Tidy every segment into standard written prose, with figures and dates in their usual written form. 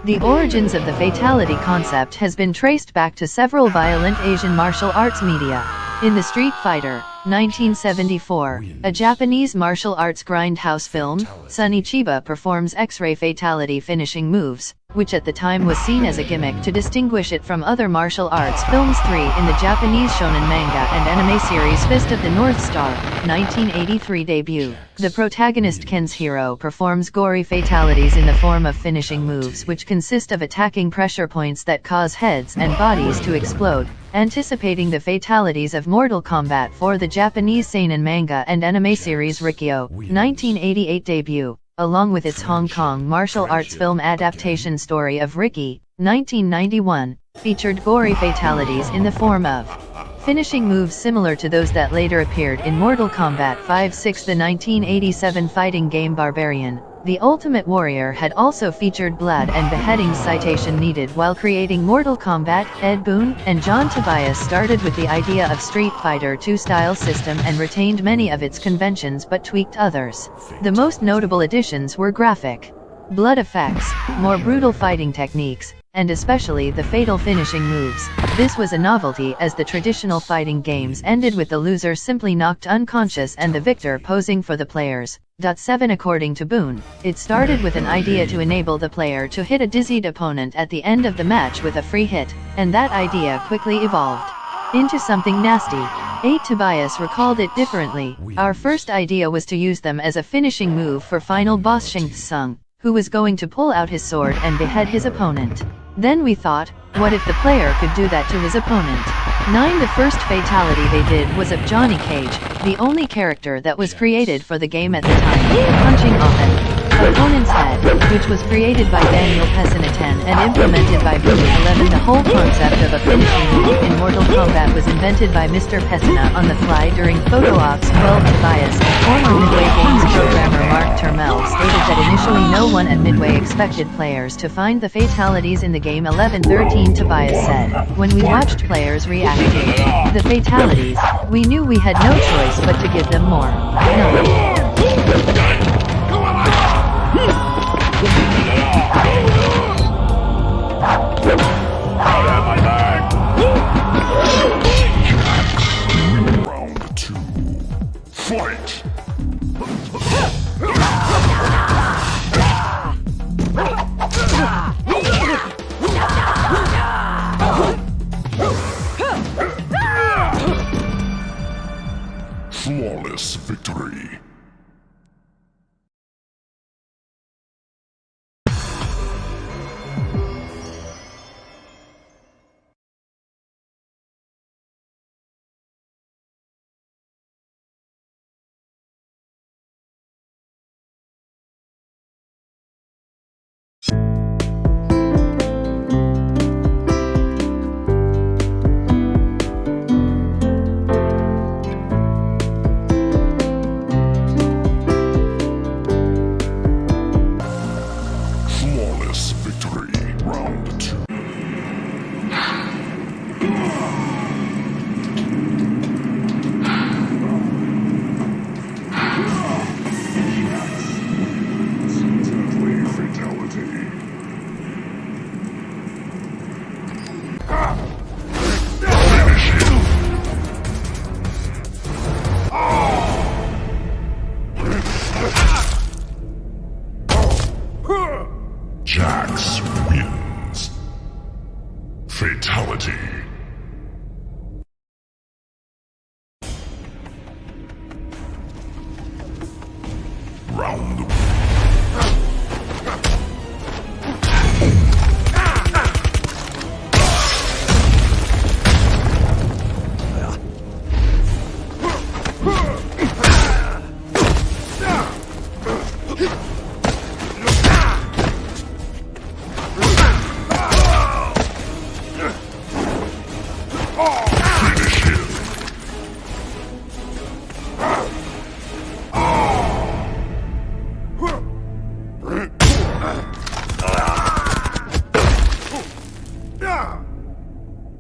The origins of the fatality concept has been traced back to several violent Asian martial arts media. In the Street Fighter, 1974, a Japanese martial arts grindhouse film, Sonny Chiba performs X-ray fatality finishing moves, which at the time was seen as a gimmick to distinguish it from other martial arts films. 3. In the Japanese shonen manga and anime series Fist of the North Star, 1983 debut, the protagonist Kenshiro performs gory fatalities in the form of finishing moves which consist of attacking pressure points that cause heads and bodies to explode, anticipating the fatalities of Mortal Kombat. For the Japanese seinen manga and anime series Rikyo, 1988 debut, along with its Hong Kong martial arts film adaptation Story of Ricky, 1991, featured gory fatalities in the form of finishing moves similar to those that later appeared in Mortal Kombat 5. 6. The 1987 fighting game Barbarian, The Ultimate Warrior had also featured blood and beheadings. Citation needed. While creating Mortal Kombat, Ed Boon and John Tobias started with the idea of Street Fighter II style system and retained many of its conventions but tweaked others. The most notable additions were graphic blood effects, more brutal fighting techniques, and especially the fatal finishing moves. This was a novelty as the traditional fighting games ended with the loser simply knocked unconscious and the victor posing for the players. 7. According to Boone, it started with an idea to enable the player to hit a dizzied opponent at the end of the match with a free hit, and that idea quickly evolved into something nasty. 8. Tobias recalled it differently. Our first idea was to use them as a finishing move for final boss Shang Tsung, who was going to pull out his sword and behead his opponent. Then we thought, what if the player could do that to his opponent? 9. The first fatality they did was of Johnny Cage, the only character that was created for the game at the time, punching off an opponent's head, which was created by Daniel Pessinatan and implemented by Boone. 11. The whole concept of a finishing move in Mortal Kombat was invented by Mr. Pessina on the fly during Photo Ops 12. Tobias, former Midway Games programmer Mark Turmel, stated that initially no one at Midway expected players to find the fatalities in the game. 11. 13. Tobias said, when we watched players react to the fatalities, we knew we had no choice but to give them more. 9. Round 2. Fight! Flawless victory. Jax wins. Fatality. Round.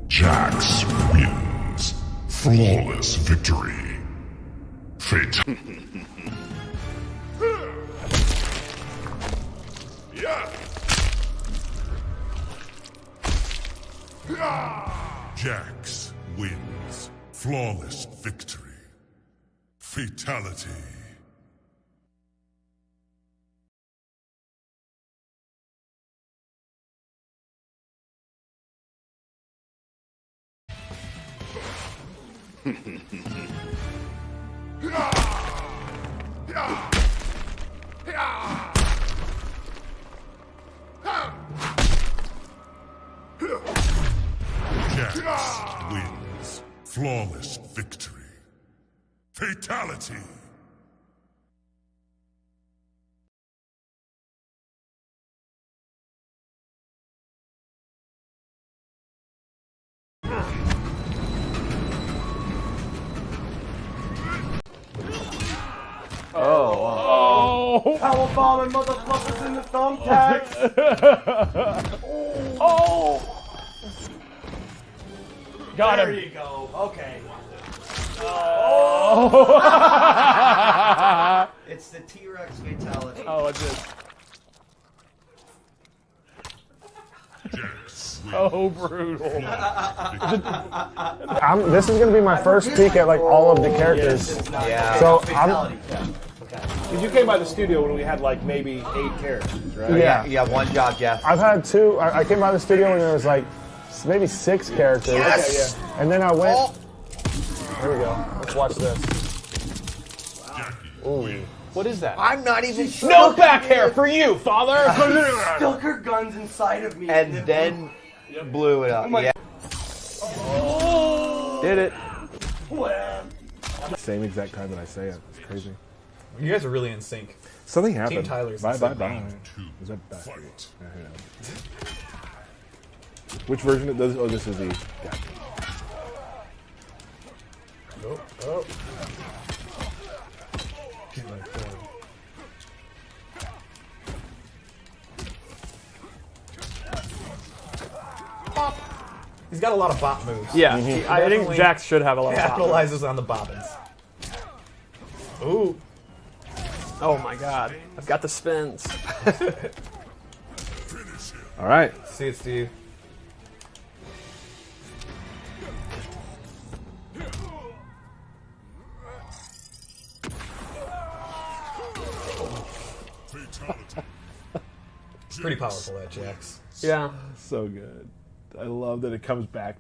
Jax wins. Flawless victory. Yeah. Jax wins. Flawless victory. Fatality. Jax wins. Flawless victory. Fatality. Oh! Power bombing motherfuckers in the thumbtacks! Oh! Got There him. you go. Okay. Oh! It's the T-Rex fatality. Oh, it is. Jax wins. So brutal. This is gonna be my first peek at like all of the characters. Yeah. So Fatality. Yeah. Okay. Because you came by the studio when we had like maybe 8 characters, right? Yeah. Yeah, one job, Jeff. I've had two. I came by the studio when there was like maybe 6 characters. Yes! Okay, And then I went. Oh. Here we go. Let's watch this. Ooh. What is that? I'm not even sure. No back hair for you, father! Stuck her guns inside of me. And then blew it up. Yeah. Did it. Same exact time that I say it. It's crazy. You guys are really in sync. Something happened. Team Tyler's Bye, insane. bye, bye. Two. Is that back? Fight. Which version of this? Oh, this is the. Gotcha. Oh. He's got a lot of bop moves. Yeah, He I think definitely Jax should have a lot of power. capitalizes on the bobbins. Ooh. Oh my god. I've got the spins. All right. See it, Steve. Fatality. Pretty powerful, that Jax. Yeah. So good. I love that it comes back